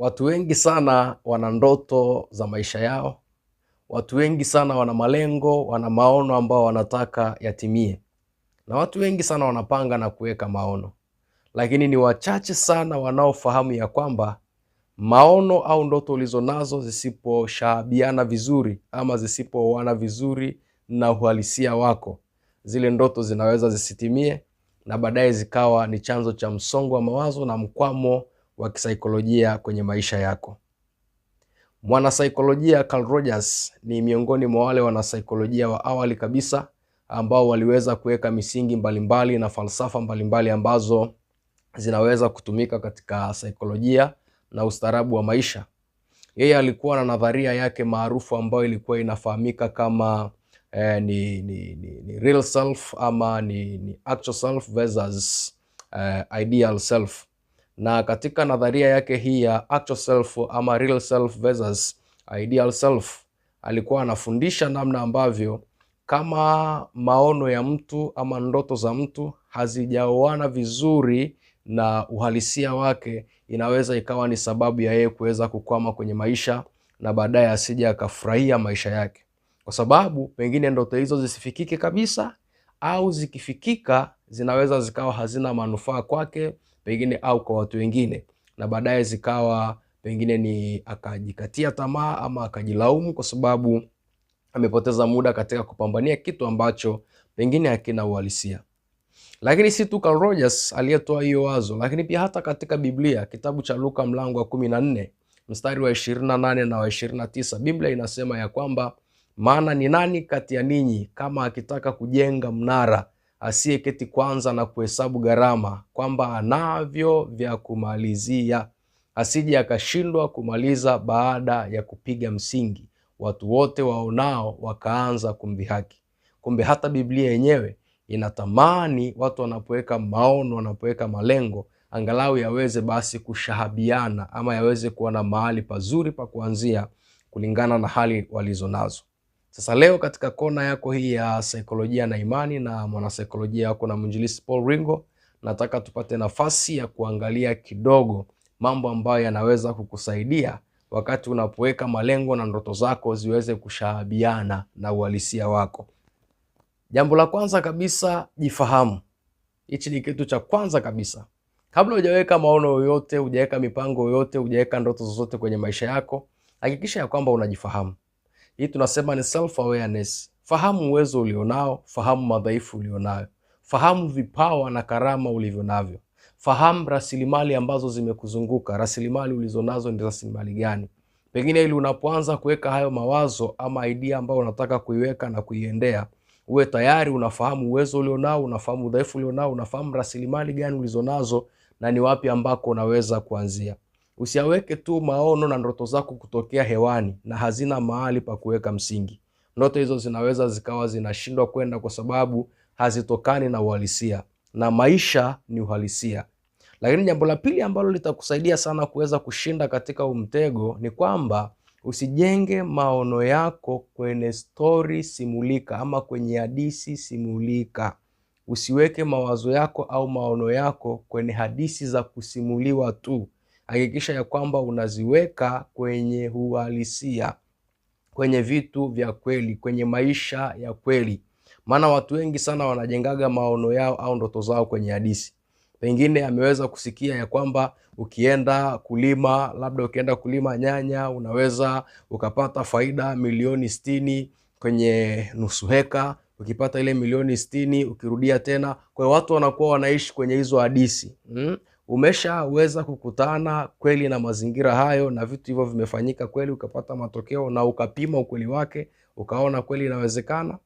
Watu wengi sana wana ndoto za maisha yao. Watu wengi sana wana malengo, wana maono ambao wanataka yatimie. Na watu wengi sana wanapanga na kuweka maono. Lakini ni wachache sana wanaofahamu ya kwamba maono au ndoto ulizonazo zisiposhabiana vizuri ama zisipooana vizuri na uhalisia wako, zile ndoto zinaweza zisitimie na baadaye zikawa ni chanzo cha msongo wa mawazo na mkwamo wa kisaikolojia kwenye maisha yako. Mwanasaikolojia Carl Rogers ni miongoni mwa wale wanasaikolojia wa awali kabisa ambao waliweza kuweka misingi mbalimbali na falsafa mbalimbali ambazo zinaweza kutumika katika saikolojia na ustaarabu wa maisha. Yeye alikuwa na nadharia yake maarufu ambayo ilikuwa inafahamika kama ni real self ama ni actual self versus ideal self. Na katika nadharia yake hii ya actual self ama real self versus ideal self, alikuwa anafundisha namna ambavyo kama maono ya mtu ama ndoto za mtu hazijaoana vizuri na uhalisia wake, inaweza ikawa ni sababu ya yeye kuweza kukwama kwenye maisha na baadaye asije akafurahia maisha yake. Kwa sababu pengine ndoto hizo zisifikike kabisa, au zikifikika zinaweza zikawa hazina manufaa kwake pengine au kwa watu wengine, na baadaye zikawa pengine ni akajikatia tamaa ama akajilaumu kwa sababu amepoteza muda katika kupambania kitu ambacho pengine hakina uhalisia. Lakini si tu Carl Rogers aliyetoa hiyo wazo, lakini pia hata katika Biblia, kitabu cha Luka mlango wa 14 mstari wa 28 na wa 29, Biblia inasema ya kwamba maana ni nani kati ya ninyi kama akitaka kujenga mnara asiyeketi kwanza na kuhesabu gharama, kwamba anavyo vya kumalizia, asije akashindwa kumaliza baada ya kupiga msingi. Watu wote waonao wakaanza kumdhihaki. Kumbe hata Biblia yenyewe inatamani watu wanapoweka maono, wanapoweka malengo, angalau yaweze basi kushahabiana ama yaweze kuwa na mahali pazuri pa kuanzia kulingana na hali walizonazo. Sasa leo katika kona yako hii ya saikolojia na imani na mwanasaikolojia wako na mwinjilisti Paul Ringo, nataka tupate nafasi ya kuangalia kidogo mambo ambayo yanaweza kukusaidia wakati unapoweka malengo na ndoto zako ziweze kushahabiana na uhalisia wako. Jambo la kwanza kabisa, jifahamu. Hichi ni kitu cha kwanza kabisa. Kabla hujaweka maono yoyote, hujaweka mipango yoyote, hujaweka ndoto zozote kwenye maisha yako, hakikisha ya kwamba unajifahamu. Hii tunasema ni self awareness. Fahamu uwezo ulionao, fahamu madhaifu ulionayo, fahamu vipawa na karama ulivyonavyo, fahamu rasilimali ambazo zimekuzunguka. Rasilimali ulizonazo ni rasilimali gani? Pengine ili unapoanza kuweka hayo mawazo ama idea ambayo unataka kuiweka na kuiendea, uwe tayari unafahamu uwezo ulionao, unafahamu udhaifu ulionao, unafahamu rasilimali gani ulizonazo na ni wapi ambako unaweza kuanzia. Usiaweke tu maono na ndoto zako kutokea hewani na hazina mahali pa kuweka msingi. Ndoto hizo zinaweza zikawa zinashindwa kwenda kwa sababu hazitokani na uhalisia, na maisha ni uhalisia. Lakini jambo la pili ambalo litakusaidia sana kuweza kushinda katika umtego ni kwamba usijenge maono yako kwenye story simulika ama kwenye hadithi simulika. Usiweke mawazo yako au maono yako kwenye hadithi za kusimuliwa tu. Hakikisha ya kwamba unaziweka kwenye uhalisia, kwenye vitu vya kweli, kwenye maisha ya kweli. Maana watu wengi sana wanajengaga maono yao au ndoto zao kwenye hadithi. Pengine ameweza kusikia ya kwamba ukienda kulima, labda ukienda kulima nyanya, unaweza ukapata faida milioni 60 kwenye nusu heka. Ukipata ile milioni 60, ukirudia tena. Kwa watu wanakuwa wanaishi kwenye hizo hadithi. Umeshaweza kukutana kweli na mazingira hayo na vitu hivyo vimefanyika kweli, ukapata matokeo na ukapima ukweli wake, ukaona kweli inawezekana?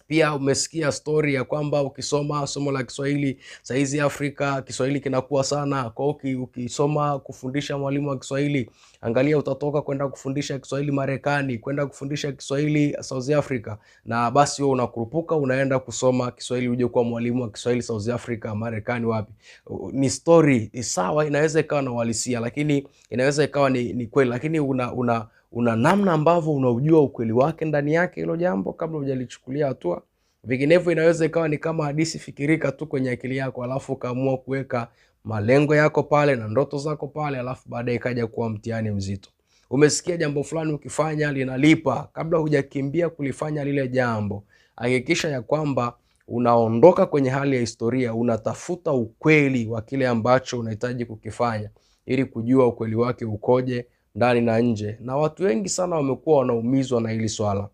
Pia umesikia story ya kwamba ukisoma somo la Kiswahili, saizi Afrika Kiswahili kinakuwa sana. Kwa ukisoma kufundisha mwalimu wa Kiswahili, angalia utatoka kwenda kufundisha Kiswahili Marekani, kwenda kufundisha Kiswahili South Africa, na basi wewe unakurupuka unaenda kusoma Kiswahili uje kuwa mwalimu wa Kiswahili South Africa, Marekani, wapi. Ni story, sawa, inaweza ikawa na uhalisia, lakini inaweza ikawa ni kweli, lakini una namna ambavyo unaujua ukweli wake ndani yake hilo jambo kabla hujalichukulia hatua. Vinginevyo inaweza ikawa ni kama hadithi fikirika tu kwenye akili yako, alafu ukaamua kuweka malengo yako pale na ndoto zako pale, alafu baadaye ikaja kuwa mtihani mzito. Umesikia jambo fulani ukifanya linalipa, kabla hujakimbia kulifanya lile jambo, hakikisha ya kwamba unaondoka kwenye hali ya historia, unatafuta ukweli wa kile ambacho unahitaji kukifanya ili kujua ukweli wake ukoje ndani na nje. Na watu wengi sana wamekuwa wanaumizwa na hili swala.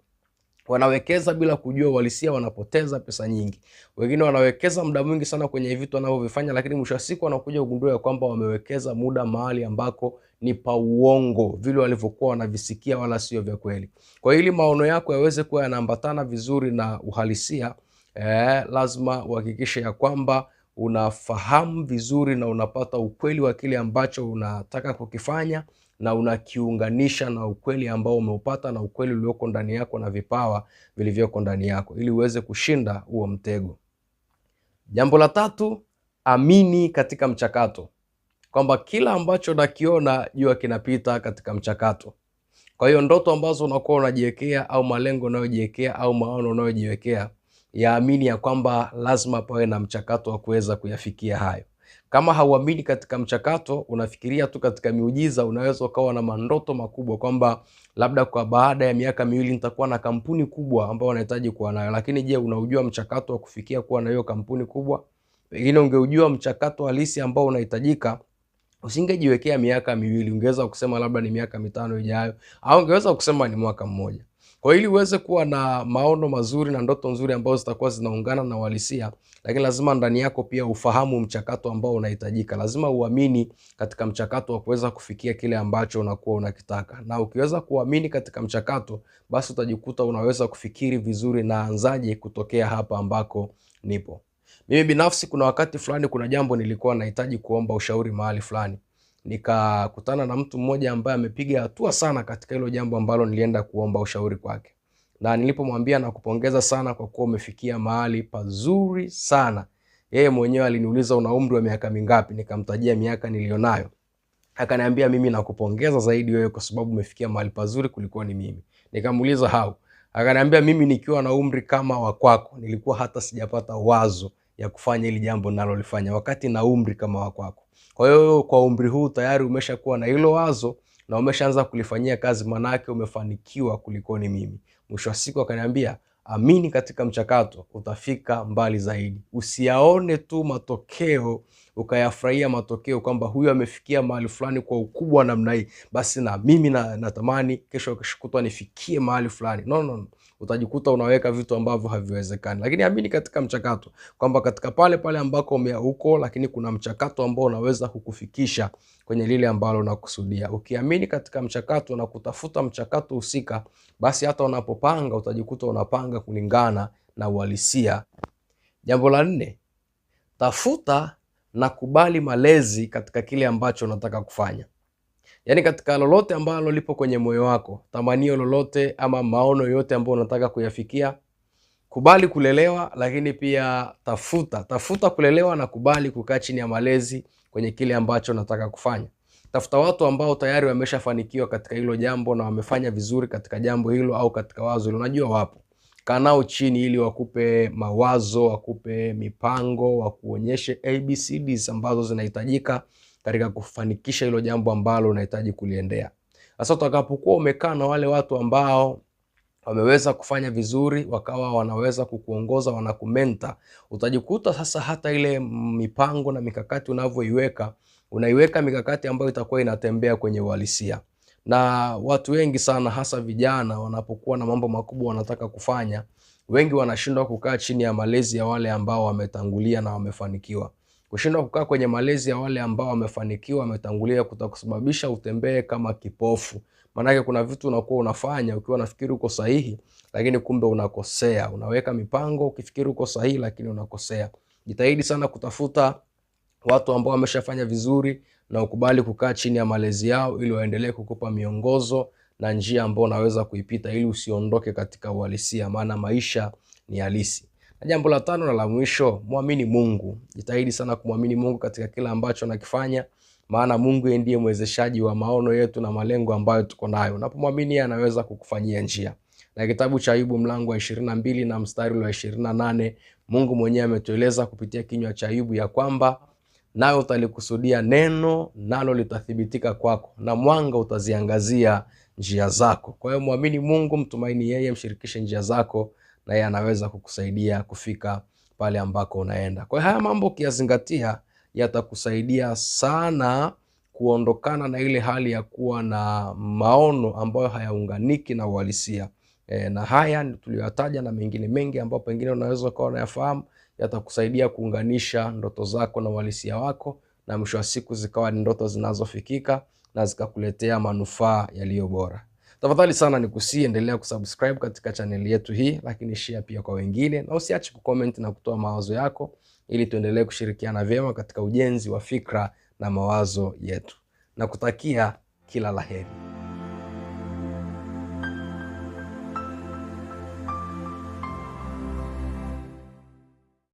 Wanawekeza bila kujua uhalisia, wanapoteza pesa nyingi. Wengine wanawekeza muda mwingi sana kwenye vitu wanavyovifanya, lakini mwisho wa siku wanakuja kugundua ya kwamba wamewekeza muda mahali ambako ni pa uongo, vile walivyokuwa wanavisikia wala sio vya kweli. Kwa ili maono yako yaweze kuwa yanaambatana vizuri na uhalisia, lazima uhakikishe ya kwamba unafahamu vizuri na unapata ukweli wa kile ambacho unataka kukifanya, na unakiunganisha na ukweli ambao umeupata na ukweli ulioko ndani yako na vipawa vilivyoko ndani yako, ili uweze kushinda huo mtego. Jambo la tatu, amini katika mchakato, kwamba kila ambacho nakiona jua kinapita katika mchakato. Kwa hiyo ndoto ambazo unakuwa unajiwekea au malengo unayojiwekea au maono unayojiwekea, yaamini ya kwamba lazima pawe na mchakato wa kuweza kuyafikia hayo. Kama hauamini katika mchakato, unafikiria tu katika miujiza, unaweza ukawa na mandoto makubwa kwamba labda kwa baada ya miaka 2 nitakuwa na kampuni kubwa ambayo unahitaji kuwa nayo. Lakini je, unaujua mchakato wa kufikia kuwa na hiyo kampuni kubwa? Pengine ungeujua mchakato halisi ambao unahitajika, usingejiwekea miaka 2, ungeweza kusema labda ni miaka 5 ijayo, au ungeweza kusema ni mwaka mmoja. Kwa ili uweze kuwa na maono mazuri na ndoto nzuri ambazo zitakuwa zinaungana na uhalisia, lakini lazima ndani yako pia ufahamu mchakato ambao unahitajika. Lazima uamini katika mchakato wa kuweza kufikia kile ambacho unakuwa unakitaka. Na ukiweza kuamini katika mchakato, basi utajikuta unaweza kufikiri vizuri, na anzaje kutokea hapa ambako nipo. Mimi binafsi kuna wakati fulani, kuna jambo nilikuwa nahitaji kuomba ushauri mahali fulani. Nikakutana na mtu mmoja ambaye amepiga hatua sana katika hilo jambo ambalo nilienda kuomba ushauri kwake. Na nilipomwambia nakupongeza sana kwa kuwa umefikia mahali pazuri sana, yeye mwenyewe aliniuliza una umri wa miaka mingapi? Nikamtajia miaka nilionayo. Akaniambia mimi nakupongeza zaidi wewe kwa sababu umefikia mahali pazuri kuliko ni mimi. Nikamuuliza how? Akaniambia mimi nikiwa na umri kama wa kwako nilikuwa hata sijapata wazo ya kufanya hili jambo ninalolifanya wakati na umri kama wa kwako. Kwa hiyo kwa umri huu tayari umeshakuwa na hilo wazo na umeshaanza kulifanyia kazi, manake umefanikiwa kuliko ni mimi. Mwisho wa siku akaniambia amini katika mchakato, utafika mbali zaidi. Usiyaone tu matokeo ukayafurahia matokeo kwamba huyu amefikia mahali fulani kwa ukubwa namna hii, basi na mimi natamani kesho kutwa nifikie mahali fulani. No. Utajikuta unaweka vitu ambavyo haviwezekani. Lakini amini katika mchakato, kwamba katika pale ambako uko, lakini kuna mchakato ambao unaweza kukufikisha kwenye lile ambalo unakusudia. Ukiamini katika mchakato na kutafuta mchakato husika, basi hata unapopanga utajikuta unapanga kulingana na uhalisia. Jambo la 4, tafuta na kubali malezi katika kile ambacho unataka kufanya. Yaani katika lolote ambalo lipo kwenye moyo wako, tamanio lolote ama maono yote ambayo unataka kuyafikia, kubali kulelewa, lakini pia tafuta kulelewa na kubali kukaa chini ya malezi kwenye kile ambacho unataka kufanya. Tafuta watu ambao tayari wameshafanikiwa katika hilo jambo na wamefanya vizuri katika jambo hilo au katika wazo hilo. Unajua wapo. Kaa nao chini ili wakupe mawazo, wakupe mipango, wakuonyeshe ABCDs ambazo zinahitajika katika kufanikisha hilo jambo ambalo unahitaji kuliendea. Sasa utakapokuwa umekaa na wale watu ambao wameweza kufanya vizuri, wakawa wanaweza kukuongoza, wanakumenta, utajikuta sasa hata ile mipango na mikakati unaiweka mikakati ambayo itakuwa inatembea kwenye uhalisia. Na watu wengi sana hasa vijana wanapokuwa na mambo makubwa wanataka kufanya, wengi wanashindwa kukaa chini ya malezi ya wale ambao wametangulia na wamefanikiwa. Kushindwa kukaa kwenye malezi ya wale ambao wamefanikiwa, wametangulia, kutakusababisha utembee kama kipofu. Maanake kuna vitu unakuwa unafanya ukiwa unafikiri uko sahihi, lakini kumbe unakosea. Unaweka mipango ukifikiri uko sahihi, lakini unakosea. Jitahidi sana kutafuta watu ambao wameshafanya vizuri na ukubali kukaa chini ya malezi yao ili waendelee kukupa miongozo na njia ambao unaweza kuipita ili usiondoke katika uhalisia, maana maisha ni halisi. Na jambo la 5 na la mwisho, muamini Mungu. Jitahidi sana kumwamini Mungu katika kila ambacho unakifanya, maana Mungu ndiye mwezeshaji wa maono yetu na malengo ambayo tuko nayo. Unapomwamini anaweza kukufanyia njia. Na kitabu cha Ayubu mlango wa 22 na mstari wa 28, Mungu mwenyewe ametueleza kupitia kinywa cha Ayubu ya kwamba nawe utalikusudia neno, nalo litathibitika kwako, na mwanga utaziangazia njia zako. Kwa hiyo muamini Mungu, mtumaini yeye, mshirikishe njia zako, na yeye anaweza kukusaidia kufika pale ambako unaenda. Kwa hiyo haya mambo ukiyazingatia yatakusaidia sana kuondokana na ile hali ya kuwa na maono ambayo hayaunganiki na uhalisia. Na haya tuliyotaja na mengine mengi ambayo pengine unaweza kuwa unayafahamu, yatakusaidia kuunganisha ndoto zako na uhalisia wako, na mwisho wa siku zikawa ni ndoto zinazofikika na zikakuletea manufaa yaliyo bora. Tafadhali sana nikusihi, endelea kusubscribe katika channel yetu hii, lakini share pia kwa wengine, na usiache kucomment na kutoa mawazo yako ili tuendelee kushirikiana vyema katika ujenzi wa fikra na mawazo yetu. Nakutakia kila laheri.